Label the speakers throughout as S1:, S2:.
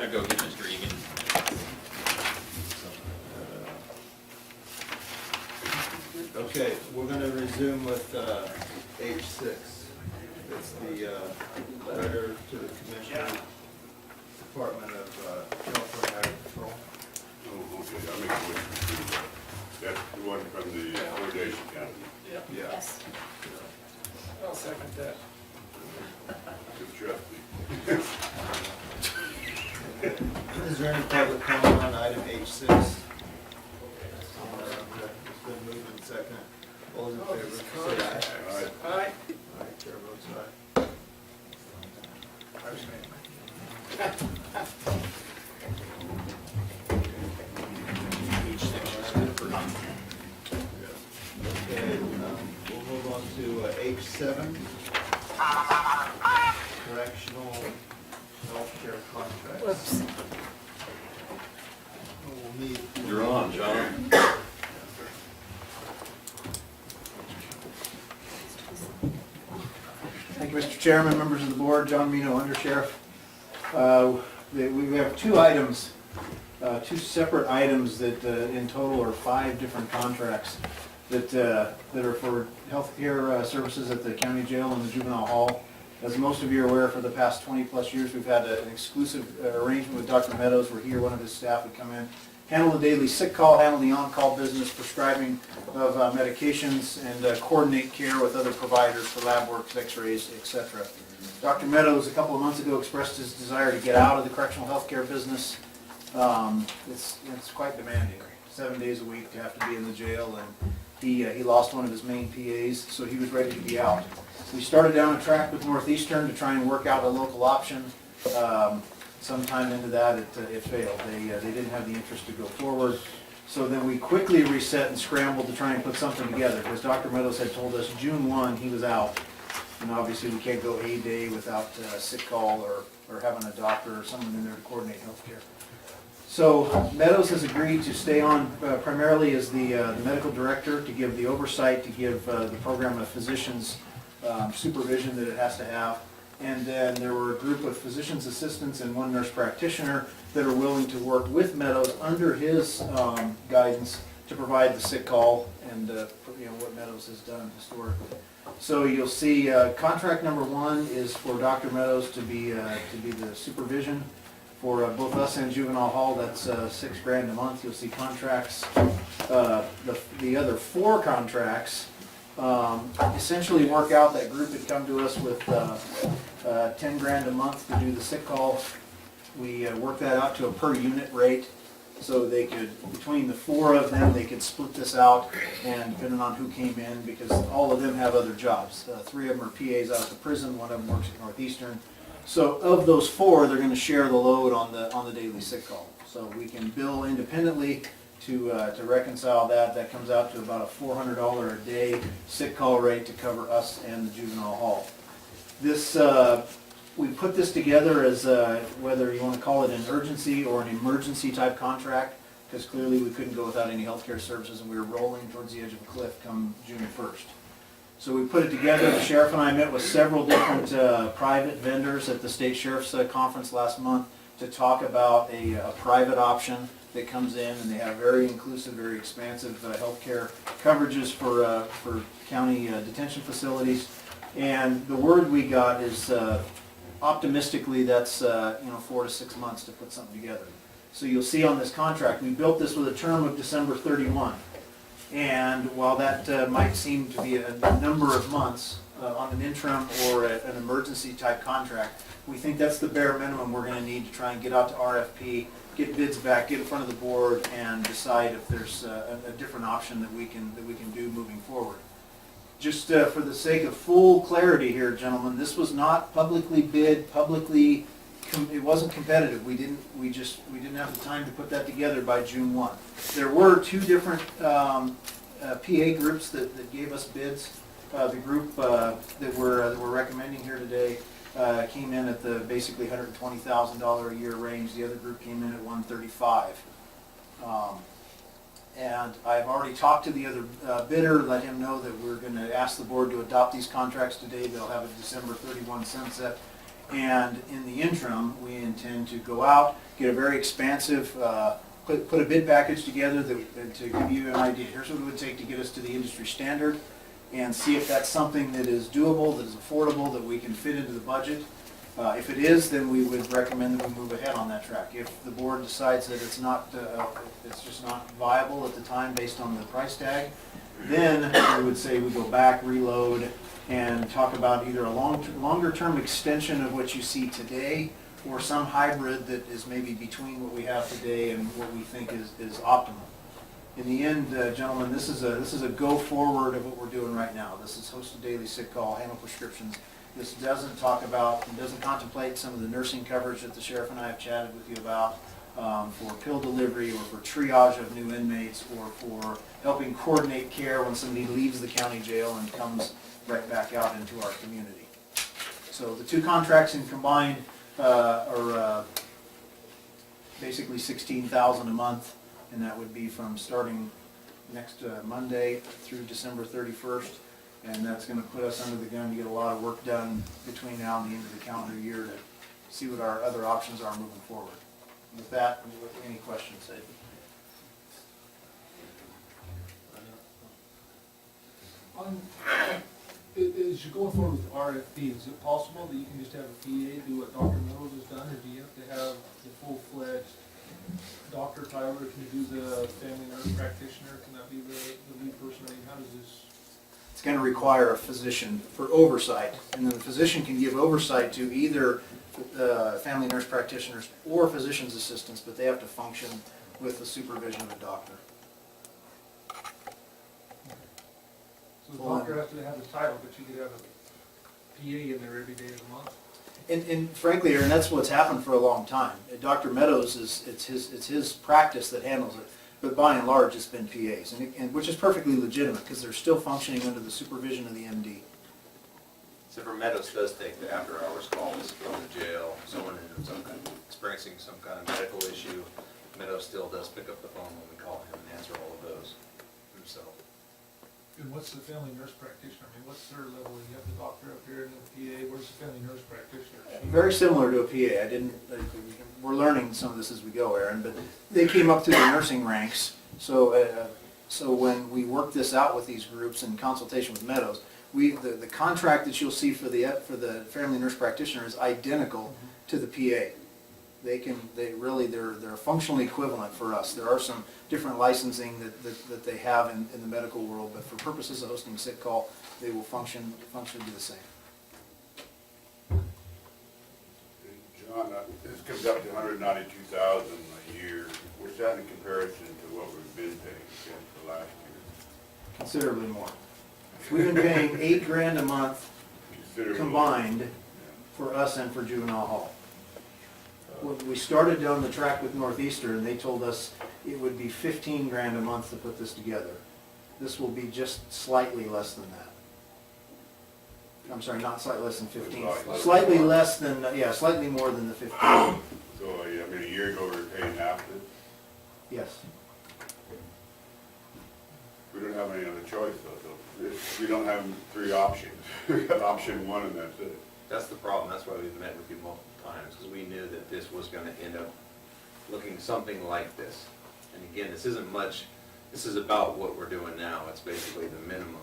S1: gonna go get Mr. Egan.
S2: Okay, we're going to resume with H6. It's the letter to the Commissioner, Department of Health and Agriculture.
S3: Oh, okay, I'll make a motion to approve that. That's the one from the fluoridation county.
S4: Yep,
S2: Yeah.
S5: Yes.
S4: I'll second that.
S3: Good trust me.
S2: Is there any public comment on item H6? It's been moved and second. All those in favor, say aye.
S3: Aye.
S4: Aye.
S2: Aye, chair votes aye. Okay, we'll move on to H7. Correctional healthcare contracts.
S5: Whoops.
S2: We'll need.
S3: You're on, John.
S6: Thank you, Mr. Chairman, members of the board, John Mino, Undersheriff. We have two items, two separate items that in total are 5 different contracts that are for healthcare services at the county jail and the juvenile hall. As most of you are aware, for the past 20-plus years, we've had an exclusive arrangement with Dr. Meadows, where he or one of his staff would come in, handle the daily sick call, handle the on-call business, prescribing of medications, and coordinate care with other providers for lab work, x-rays, etc. Dr. Meadows, a couple of months ago, expressed his desire to get out of the correctional healthcare business. It's quite demanding, 7 days a week to have to be in the jail, and he lost one of his main PAs, so he was ready to be out. We started down a track with Northeastern to try and work out a local option. Sometime into that, it failed. They didn't have the interest to go forward. So then we quickly reset and scrambled to try and put something together, because Dr. Meadows had told us June 1 he was out. And obviously we can't go a day without sick call or having a doctor or someone in there to coordinate healthcare. So Meadows has agreed to stay on primarily as the medical director, to give the oversight, to give the program a physician's supervision that it has to have. And then there were a group of physician's assistants and one nurse practitioner that are willing to work with Meadows under his guidance to provide the sick call and what Meadows has done historically. So you'll see contract number 1 is for Dr. Meadows to be the supervision for both us and juvenile hall. That's $6 grand a month. You'll see contracts. The other 4 contracts essentially work out. That group had come to us with 10 grand a month to do the sick call. We worked that out to a per unit rate, so they could, between the 4 of them, they could split this out, and depending on who came in, because all of them have other jobs. 3 of them are PAs out of the prison, 1 of them works at Northeastern. So of those 4, they're going to share the load on the daily sick call. So we can bill independently to reconcile that. That comes out to about a $400 a day sick call rate to cover us and the juvenile hall. This, we put this together as whether you want to call it an urgency or an emergency type contract, because clearly we couldn't go without any healthcare services, and we were rolling towards the edge of a cliff come June 1st. So we put it together. The sheriff and I met with several different private vendors at the state sheriff's conference last month to talk about a private option that comes in, and they have very inclusive, very expansive healthcare coverages for county detention facilities. And the word we got is optimistically that's 4 to 6 months to put something together. So you'll see on this contract, we built this with a term of December 31. And while that might seem to be a number of months on an interim or an emergency type contract, we think that's the bare minimum we're going to need to try and get out to RFP, get bids back, get in front of the board, and decide if there's a different option that we can do moving forward. Just for the sake of full clarity here, gentlemen, this was not publicly bid, it wasn't competitive. We didn't have the time to put that together by June 1. There were 2 different PA groups that gave us bids. The group that we're recommending here today came in at the basically $120,000 a year range. The other group came in at $135,000. And I've already talked to the other bidder, let him know that we're going to ask the board to adopt these contracts today. They'll have a December 31 sunset. And in the interim, we intend to go out, get a very expansive, put a bid package together that, to give you an idea, here's what it would take to get us to the industry standard, and see if that's something that is doable, that is affordable, that we can fit into the budget. If it is, then we would recommend that we move ahead on that track. If the board decides that it's not, it's just not viable at the time based on the price tag, then we would say we go back, reload, and talk about either a longer-term extension of what you see today, or some hybrid that is maybe between what we have today and what we think is optimal. In the end, gentlemen, this is a go forward of what we're doing right now. This is host a daily sick call, handle prescriptions. This doesn't talk about, and doesn't contemplate some of the nursing coverage that the sheriff and I have chatted with you about, for pill delivery, or for triage of new inmates, or for helping coordinate care when somebody leaves the county jail and comes right back out into our community. So the two contracts in combined are basically $16,000 a month, and that would be from starting next Monday through December 31st. And that's going to put us under the gun to get a lot of work done between now and the end of the calendar year to see what our other options are moving forward. With that, any questions, David?
S1: As you're going forward with RFP, is it possible that you can just have a PA do what Dr. Mills has done, or do you have to have the full-fledged Dr. Tyler, can you do the family nurse practitioner, can that be the lead person? I mean, how does this?
S6: It's going to require a physician for oversight, and then the physician can give oversight to either family nurse practitioners or physician's assistants, but they have to function with the supervision of a doctor.
S1: So the doctor has to have the title, but you could have a PA in there every day of the month?
S6: And frankly, Aaron, that's what's happened for a long time. Dr. Meadows, it's his practice that handles it, but by and large, it's been PAs, and which is perfectly legitimate, because they're still functioning under the supervision of the MD.
S5: Except for Meadows does take the after-hours calls from the jail, someone is experiencing some kind of medical issue. Meadows still does pick up the phone when we call him and answer all of those himself.
S1: And what's the family nurse practitioner? I mean, what's their level? You have the doctor up here and the PA, where's the family nurse practitioner?
S6: Very similar to a PA. We're learning some of this as we go, Aaron, but they came up through the nursing ranks. So when we work this out with these groups in consultation with Meadows, the contract that you'll see for the family nurse practitioner is identical to the PA. They're functionally equivalent for us. There are some different licensing that they have in the medical world, but for purposes of hosting sick call, they will functionally the same.
S3: John, this comes up to $192,000 a year. What's that in comparison to what we've been paying since the last year?
S6: Considerably more. We've been paying $8,000 a month
S3: Considerably.
S6: combined for us and for juvenile hall. When we started down the track with Northeastern, they told us it would be $15,000 a month to put this together. This will be just slightly less than that. I'm sorry, not slightly less than 15. Slightly less than, slightly more than the 15.
S3: So, I mean, a year ago we were paying half this.
S6: Yes.
S3: We don't have any other choice though. We don't have three options. We got option one and that's it.
S5: That's the problem, that's why we've met with you multiple times, because we knew that this was gonna end up looking something like this. And again, this isn't much, this is about what we're doing now, it's basically the minimum.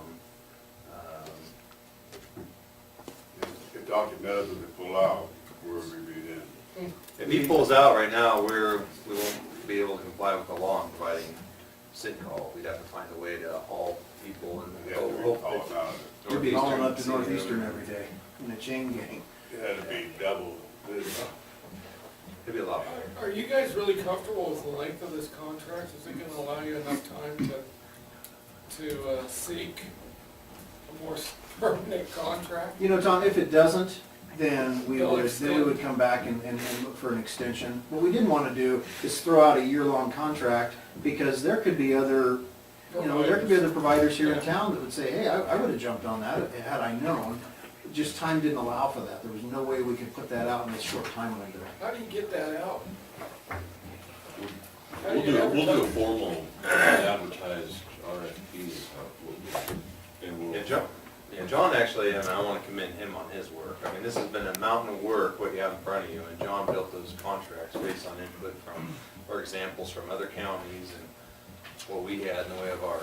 S3: If Dr. Meadows was to pull out, where would we be then?
S5: If he pulls out right now, we won't be able to comply with the law in providing sick call. We'd have to find a way to haul people and
S3: We have to recall him out of it.
S6: You'd be hauling up to Northeastern every day in a chain gang.
S3: It had to be double this.
S5: It'd be a lot better.
S4: Are you guys really comfortable with the length of this contract? Is it gonna allow you enough time to seek a more permanent contract?
S6: You know, Tom, if it doesn't, then we
S4: They'll
S6: would
S4: extend.
S6: come back and look for an extension. What we didn't want to do is throw out a year-long contract, because there could be other, providers here in town that would say, hey, I would have jumped on that had I known. Just time didn't allow for that. There was no way we could put that out in a short time window.
S4: How do you get that out? How
S7: We'll
S4: you
S7: do a
S4: advertise?
S7: formal advertised RFP, and
S5: Yeah,
S7: we'll,
S5: Joe, Yeah, John actually, and I want to commend him on his work. I mean, this has been a mountain of work, what you have in front of you, and John built those contracts based on input from, or examples from other counties and what we had in the way of our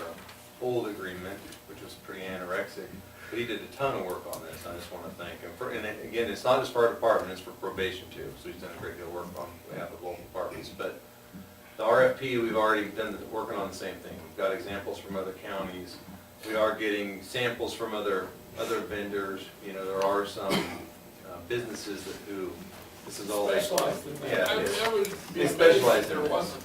S5: old agreement, which was pretty anorexic. But he did a ton of work on this, I just want to thank him. And again, it's not just for our department, it's for probation too, so he's done a great deal of work on behalf of both departments. But the RFP, we've already done, working on the same thing. We've got examples from other counties. We are getting samples from other vendors. You know, there are some businesses who, this is all they.
S4: Specialized in that.
S5: Yeah,
S4: I would be
S5: they
S4: amazed
S5: specialize
S4: if
S5: in
S4: there
S5: this.
S4: wasn't.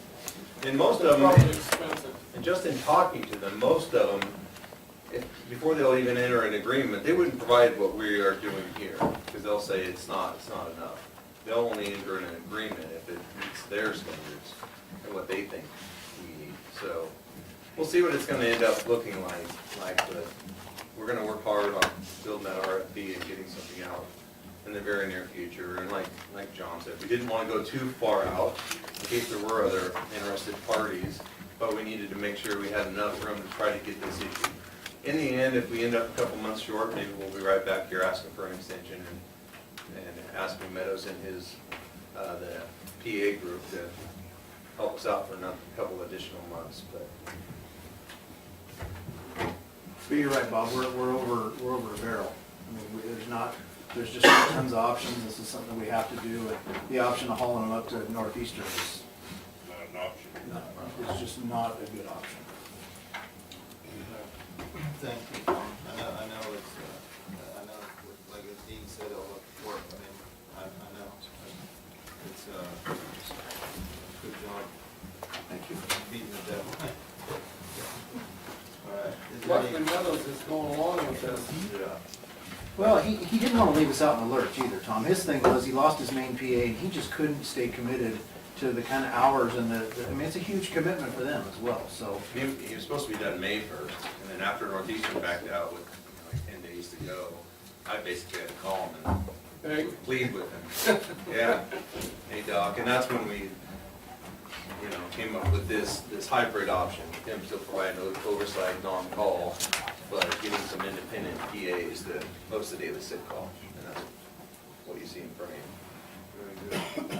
S5: And most
S4: It's
S5: of
S4: probably
S5: them,
S4: expensive.
S5: and just in talking to them, most of them, before they'll even enter an agreement, they wouldn't provide what we are doing here, because they'll say it's not enough. They'll only enter an agreement if it meets their standards and what they think we need. So we'll see what it's gonna end up looking like, but we're gonna work hard on building that RFP and getting something out in the very near future. And like John said, we didn't wanna go too far out in case there were other interested parties, but we needed to make sure we had enough room to try to get this issue. In the end, if we end up a couple months short, maybe we'll be right back here asking for an extension and asking Meadows and his, the PA group to help us out for another couple additional months, but.
S6: But you're right, Bob, we're over a barrel. I mean, there's just tons of options. This is something we have to do. And the option of hauling them up to Northeastern is,
S3: Not an option.
S6: it's just not a good option.
S2: Thank you, Tom. I know it's, like as Dean said, all the work, I mean, I know. It's, good job.
S6: Thank you.
S2: Beating the deadline. All right. Is there
S4: Luckily
S2: any-
S4: Meadows is going along with this.
S2: Yeah.
S6: Well, he didn't want to leave us out in the lurch either, Tom. His thing was he lost his main PA and he just couldn't stay committed to the kind of hours and I mean, it's a huge commitment for them as well, so.
S5: He was supposed to be done May 1st, and then after Northeastern backed out with like 10 days to go, I basically had to call him and
S4: Hey,
S5: plead with him. Yeah, hey Doc, and that's when we, came up with this hybrid option, him still providing oversight and on-call, but getting some independent PAs to post the daily sick call, and that's what you see in front of you.
S2: Very good.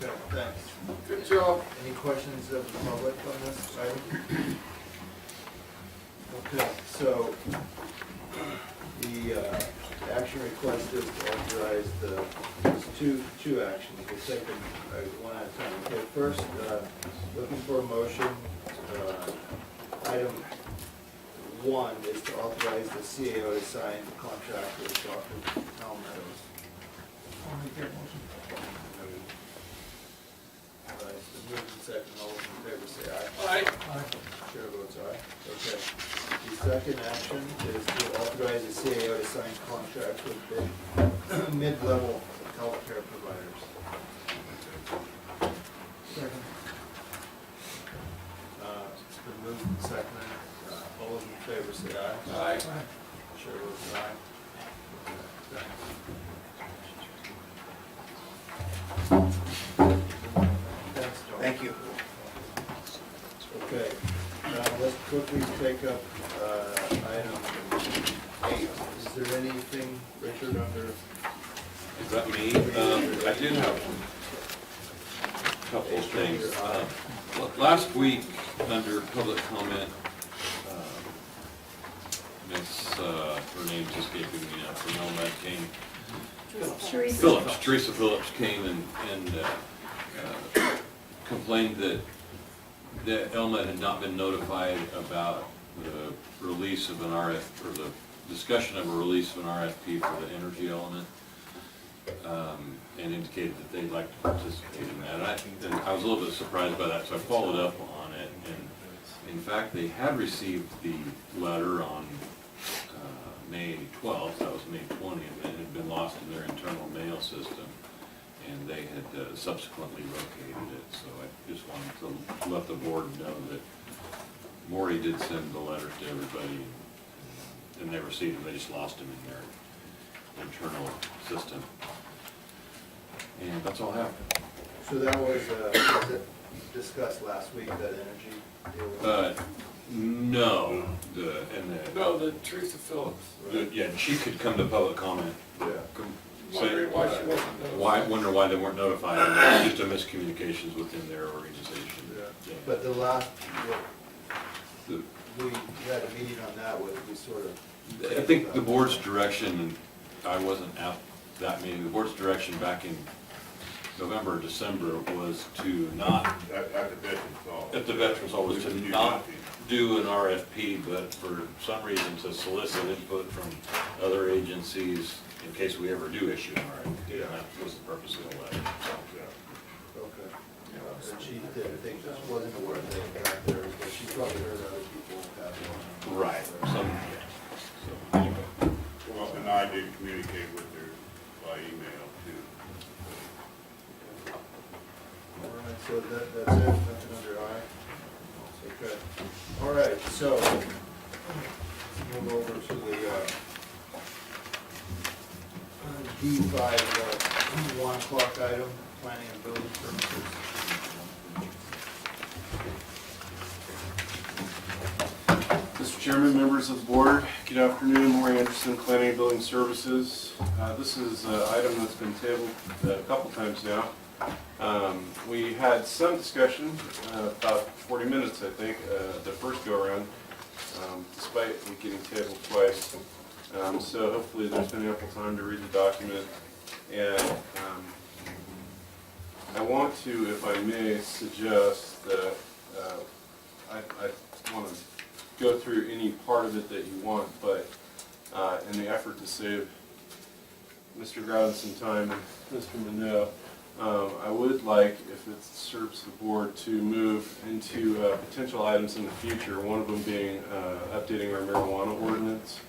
S2: Okay, thanks.
S4: good job.
S2: Any questions of the public on this item? Okay, so the action request is to authorize there's two actions. We'll take them one at a time. Okay, first, looking for a motion. Item 1 is to authorize the CAO to sign the contract with Dr. Al Meadows.
S1: I'll make that motion.
S2: All right, it's been moved and seconded. All those in favor say aye.
S4: Aye.
S2: Chair votes aye. Okay. The second action is to authorize the CAO to sign contracts with the mid-level healthcare providers.
S6: Second.
S2: It's been moved and seconded. All those in favor say aye.
S4: Aye.
S2: Chair votes aye. Thanks. Thanks, John.
S6: Thank you.
S2: Okay, let's quickly take up item 8. Is there anything, Richard, under?
S7: Is that me? I did have a couple of things. Last week, under public comment, her name's escaping me now, from Elmed came. Teresa Phillips came and complained that Elmed had not been notified about the release of an or the discussion of a release of an RFP for the energy element, and indicated that they'd like to participate in that. And I was a little bit surprised by that, so I followed up on it, and in fact, they had received the letter on May 12th, that was May 20th, and it had been lost in their internal mail system, and they had subsequently located it. So I just wanted to let the board know that Maury did send the letters to everybody, and they received them, they just lost them in their internal system. And that's all I have.
S2: So that was discussed last week, that energy deal?
S7: No,
S4: No, the Teresa Phillips.
S7: yeah, she could come to public comment.
S2: Yeah.
S7: Say,
S4: Wondering why she wasn't notified.
S7: wonder why they weren't notified, just a miscommunications within their organization.
S2: Yeah. But the last,
S7: The-
S2: we had a meeting on that, where we sort of.
S7: I think the board's direction, and I wasn't at that meeting, the board's direction back in November or December was to not,
S3: At the Veterans Hall.
S7: at the Veterans Hall, was to
S3: We can do
S7: not
S3: nothing.
S7: do an RFP, but for some reason to solicit input from other agencies in case we ever do issue an RFP. And that was the purpose of the letter.
S2: Okay. And she didn't think, just wasn't aware that they got there, but she probably heard other people have one.
S7: Right. Some, so, anyway.
S3: Well, and I did communicate with her by email too.
S2: All right, so that's it, nothing under I? Okay. All right, so, let's move over to the, D5, 1 o'clock item, planning and building services.
S8: Mr. Chairman, members of the board, good afternoon. Maury Anderson, Planning and Building Services. This is an item that's been tabled a couple times now. We had some discussion, about 40 minutes, I think, the first go-around, despite it getting tabled twice. So hopefully there's been ample time to read the document. And I want to, if I may, suggest that I want to go through any part of it that you want, but in the effort to save Mr. Grouden some time and Mr. Minot, I would like, if it serves the board, to move into potential items in the future, one of them being updating our marijuana ordinance.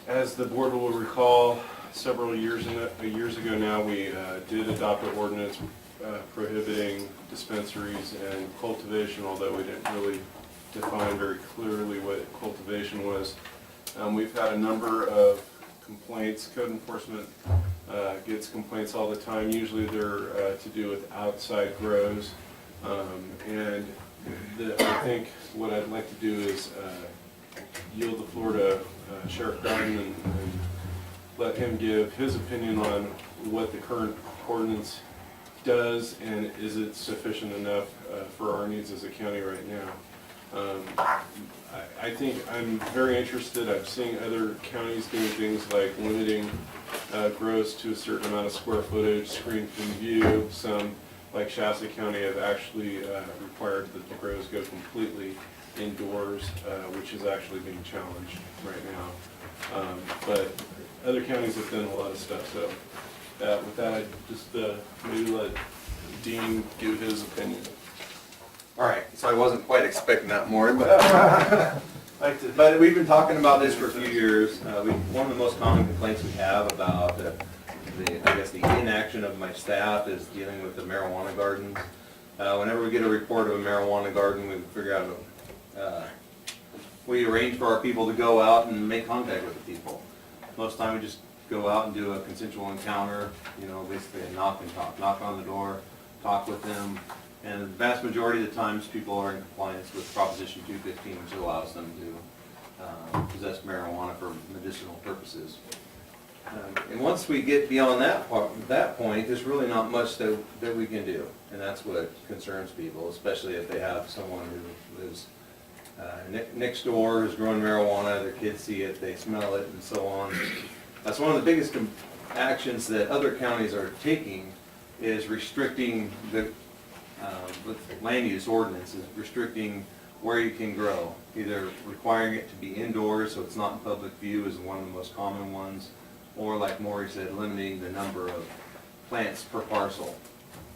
S8: As the board will recall, several years ago now, we did adopt an ordinance prohibiting dispensaries and cultivation, although we didn't really define very clearly what cultivation was. We've had a number of complaints. Code enforcement gets complaints all the time. Usually they're to do with outside grows. And I think what I'd like to do is yield the floor to Sheriff Grouden and let him give his opinion on what the current ordinance does and is it sufficient enough for our needs as a county right now. I think I'm very interested. I'm seeing other counties doing things like limiting grows to a certain amount of square footage, screened from view. Some, like Shasta County, have actually required that the grows go completely indoors, which is actually being challenged right now. But other counties have done a lot of stuff. So with that, I just maybe let Dean give his opinion.
S5: All right, so I wasn't quite expecting that more, but but we've been talking about this for a few years. One of the most common complaints we have about I guess the inaction of my staff is dealing with the marijuana gardens. Whenever we get a report of a marijuana garden, we figure out we arrange for our people to go out and make contact with the people. Most of the time we just go out and do a consensual encounter, you know, basically a knock and talk, knock on the door, talk with them. And the vast majority of the times, people are in compliance with Proposition 215, which allows them to possess marijuana for medicinal purposes. And once we get beyond that point, there's really not much that we can do. And that's what concerns people, especially if they have someone who lives next door, is growing marijuana, their kids see it, they smell it, and so on. That's one of the biggest actions that other counties are taking, is restricting the with land use ordinances, restricting where you can grow, either requiring it to be indoors so it's not in public view is one of the most common ones, or like Maury said, limiting the number of plants per parcel.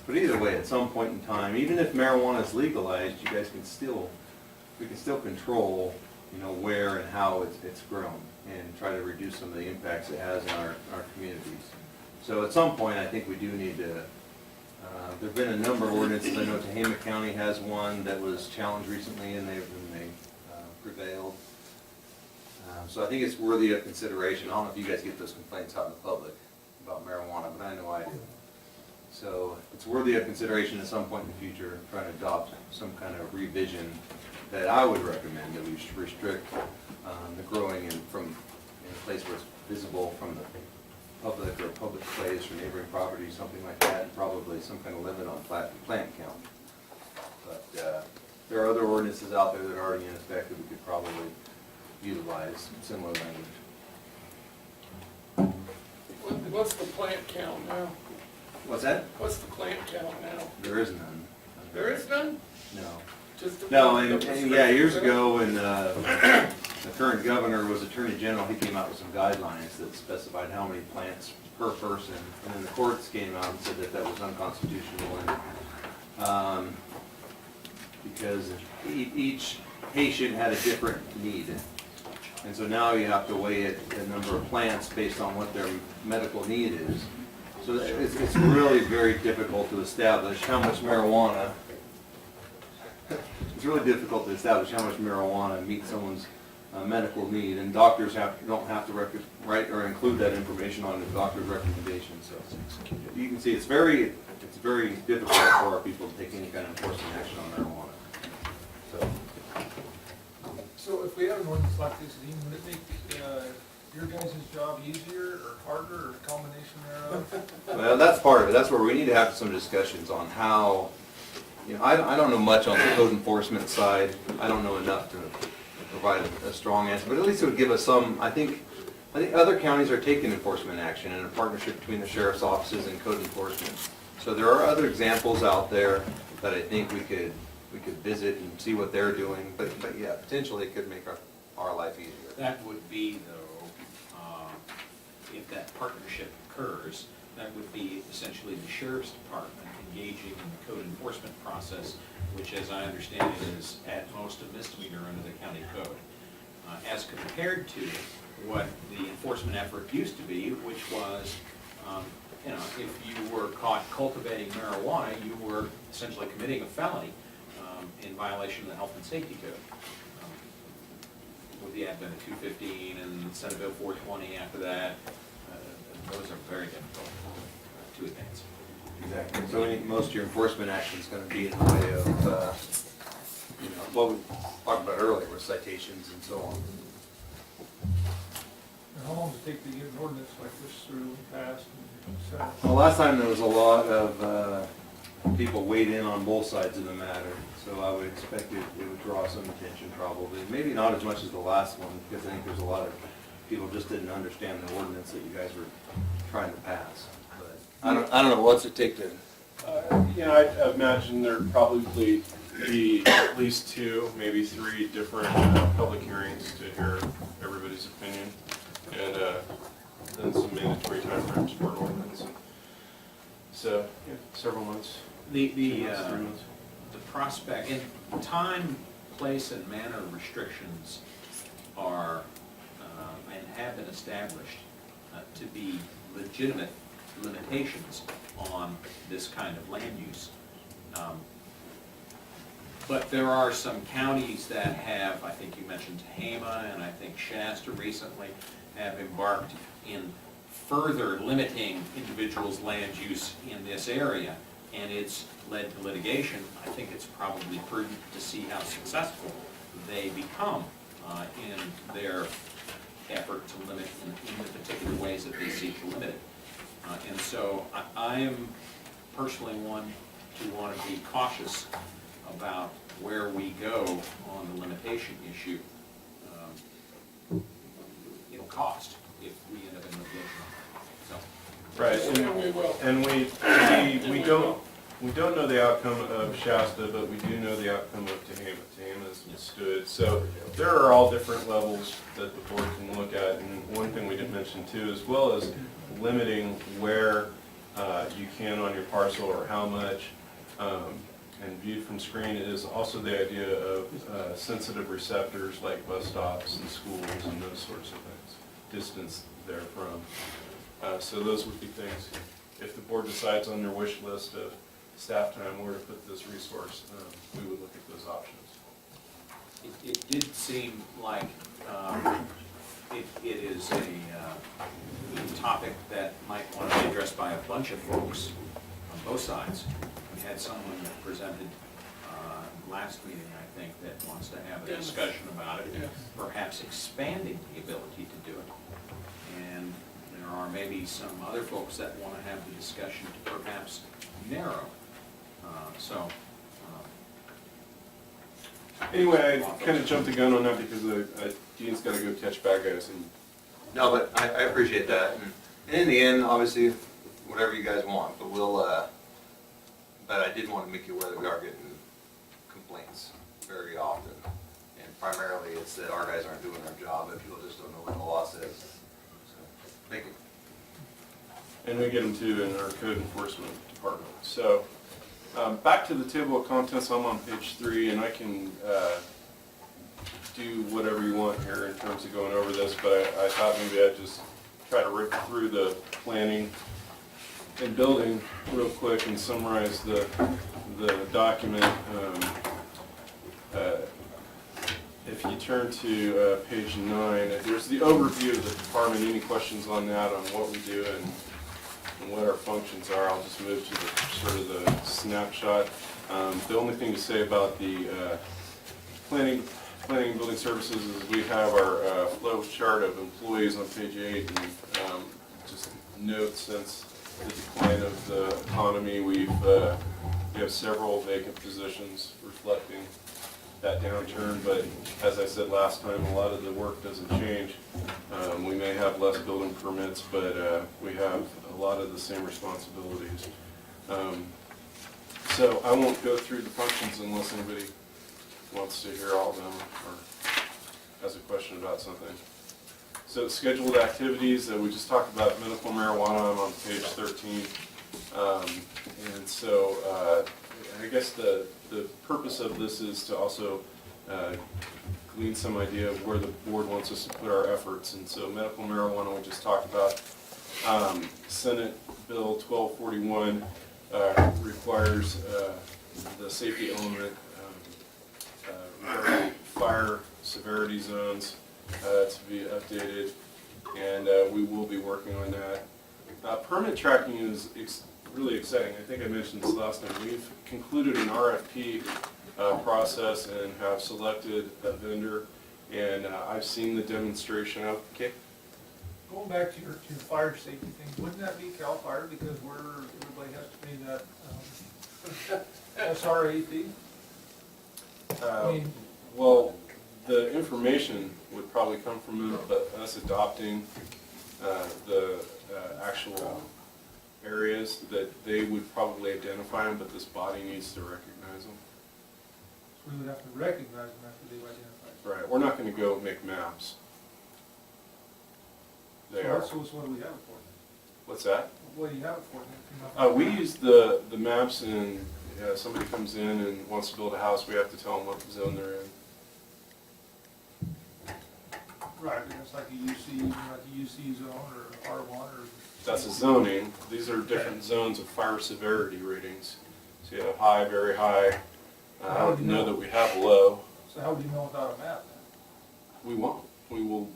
S5: But either way, at some point in time, even if marijuana is legalized, we can still control, you know, where and how it's grown and try to reduce some of the impacts it has in our communities. So at some point, I think we do need to. There've been a number of ordinances. I know Tehama County has one that was challenged recently, and they prevailed. So I think it's worthy of consideration. I don't know if you guys get those complaints out in the public about marijuana, but I know I do. So it's worthy of consideration at some point in the future, trying to adopt some kind of revision that I would recommend, that we should restrict the growing in a place where it's visible from the public or public place or neighboring property, something like that, and probably some kind of limit on plant count. But there are other ordinances out there that are already in effect that we could probably utilize similar language.
S4: What's the plant count now?
S5: What's that?
S4: What's the plant count now?
S5: There is none.
S4: There is none?
S5: No.
S4: Just the
S5: No,
S4: one
S5: and,
S4: that was
S5: and yeah, years
S4: restricted?
S5: ago when the current governor was Attorney General, he came out with some guidelines that specified how many plants per person. And then the courts came out and said that that was unconstitutional, and because each patient had a different need. And so now you have to weigh it, the number of plants based on what their medical need is. So it's really very difficult to establish how much marijuana, it's really difficult to establish how much marijuana meets someone's medical need, and doctors don't have to write or include that information on the doctor's recommendation. So you can see it's very difficult for our people to take any kind of enforcement action on marijuana.
S1: So if we have an ordinance like this, Dean, would it make your guys' job easier or harder or a combination thereof?
S5: Well, that's part of it. That's where we need to have some discussions on how, I don't know much on the code enforcement side. I don't know enough to provide a strong answer, but at least it would give us some, I think other counties are taking enforcement action in a partnership between the sheriff's offices and code enforcement. So there are other examples out there that I think we could visit and see what they're doing, but yeah, potentially it could make our life easier.
S9: That would be, though, if that partnership occurs, that would be essentially the sheriff's department engaging in the code enforcement process, which, as I understand it, is at most a misdemeanor under the county code, as compared to what the enforcement effort used to be, which was, if you were caught cultivating marijuana, you were essentially committing a felony in violation of the health and safety code. With the advent of 215 and Senate Bill 420 after that, those are very difficult to advance.
S5: Exactly. So most of your enforcement action is going to be in the way of, what we talked about earlier with citations and so on.
S1: And how long does it take to get an ordinance like this through and passed and set?
S5: Well, last time there was a lot of people weighed in on both sides of the matter, so I would expect it would draw some attention probably. Maybe not as much as the last one, because I think there's a lot of people just didn't understand the ordinance that you guys were trying to pass. But I don't know, what's it take to?
S8: I imagine there'd probably be at least 2, maybe 3 different public hearings to hear everybody's opinion, and then some mandatory timeframes for an ordinance. So, yeah, several months.
S9: The
S8: 3 months.
S9: prospect, in time, place, and manner restrictions are, and have been established to be legitimate limitations on this kind of land use. But there are some counties that have, I think you mentioned Tehama, and I think Shasta recently, have embarked in further limiting individuals' land use in this area, and it's led to litigation. I think it's probably prudent to see how successful they become in their effort to limit in the particular ways that they seek to limit it. And so I am personally one to want to be cautious about where we go on the limitation issue, cost, if we end up in litigation. So.
S8: Right,
S4: And we will.
S8: and we don't know the outcome of Shasta, but we do know the outcome of Tehama. Tehama's stood. So there are all different levels that the board can look at, and one thing we didn't mention too, as well as limiting where you can on your parcel or how much, and viewed from screen is also the idea of sensitive receptors like bus stops and schools and those sorts of things, distance therefrom. So those would be things, if the board decides on their wish list of staff time where to put this resource, we would look at those options.
S9: It did seem like it is a topic that might want to be addressed by a bunch of folks on both sides. We had someone that presented last meeting, I think, that wants to have a discussion about it,
S4: Yes.
S9: perhaps expanding the ability to do it. And there are maybe some other folks that want to have the discussion to perhaps narrow.
S8: Anyway, I kind of jumped the gun on that because Dean's got to go catch bad guys. And
S5: No, but I appreciate that, and in the end, obviously, whatever you guys want, but but I did want to make you aware that we are getting complaints very often. And primarily, it's that our guys aren't doing their job, and people just don't know what the law says. So, thank you.
S8: And we get them too in our code enforcement department. So, back to the table of contents, I'm on page 3, and I can do whatever you want here in terms of going over this, but I thought maybe I'd just try to rip through the planning and building real quick and summarize the document. If you turn to page 9, there's the overview of the department. Any questions on that, on what we do and what our functions are? I'll just move to the sort of the snapshot. The only thing to say about the planning and building services is we have our flow chart of employees on page 8, and just note since the decline of the economy, we have several vacant positions reflecting that downturn, but as I said last time, a lot of the work doesn't change. We may have less building permits, but we have a lot of the same responsibilities. So I won't go through the functions unless anybody wants to hear all of them or has a question about something. So scheduled activities, we just talked about medical marijuana. I'm on page 13. And so I guess the purpose of this is to also glean some idea of where the board wants us to put our efforts. And so medical marijuana we just talked about. Senate Bill 1241 requires the safety element regarding fire severity zones to be updated, and we will be working on that. Permit tracking is really exciting. I think I mentioned this last time. We've concluded an RFP process and have selected a vendor, and I've seen the demonstration of, okay?
S1: Going back to your fire safety thing, wouldn't that be CAL FIRE because everybody has to pay that SRA fee? I mean,
S8: Well, the information would probably come from it, but us adopting the actual areas that they would probably identify them, but this body needs to recognize them.
S1: we would have to recognize them after they've identified.
S8: Right, we're not gonna go make maps. They are.
S1: So what do we have it for?
S8: What's that?
S1: What do you have it for? Then?
S8: We use the maps, and somebody comes in and wants to build a house, we have to tell them what zone they're in.
S1: Right, and it's like a UC, like a UC zone or R1 or.
S8: That's a zoning. These are different zones of fire severity ratings. So you have high, very high. I don't know that we have low.
S1: So how would you know without a map then?
S8: We won't. We will.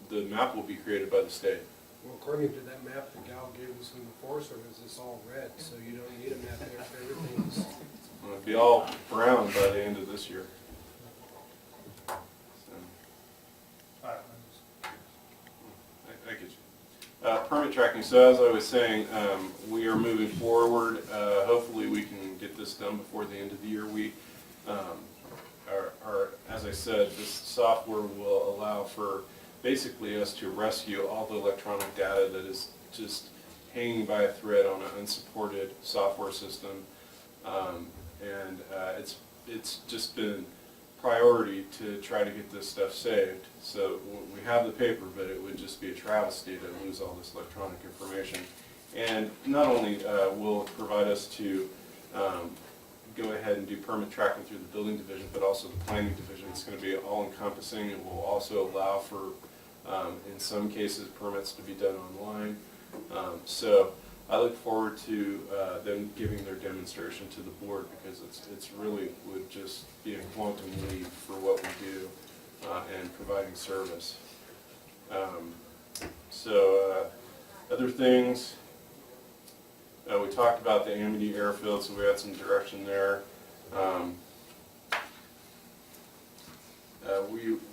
S8: The map will be created by the state.
S10: Well, according to that map the gal gave us in the Forest Service, it's all red, so you don't need a map there for everything.
S8: It'll be all brown by the end of this year. So,
S1: I
S8: I get you. Permit tracking. So as I was saying, we are moving forward. Hopefully we can get this done before the end of the year. We are, as I said, this software will allow for basically us to rescue all the electronic data that is just hanging by a thread on an unsupported software system. It's just been priority to try to get this stuff saved. So we have the paper, but it would just be a travesty to lose all this electronic information. And not only will it provide us to go ahead and do permit tracking through the building division, but also the planning division. It's going to be all encompassing. It will also allow for, in some cases, permits to be done online. So I look forward to them giving their demonstration to the board, because it's really would just be a quantum leap for what we do and providing service. Other things, We talked about the Amity airfield, so we had some direction there.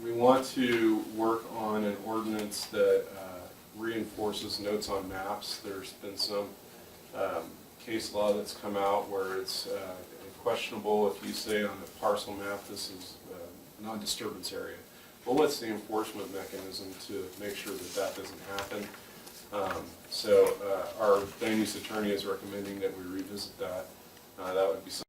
S8: We want to work on an ordinance that reinforces notes on maps. There's been some case law that's come out where it's questionable if you say on a parcel map this is non-disturbance area. Well, what's the enforcement mechanism to make sure that that doesn't happen? So our land use attorney is recommending that we revisit that. That would be something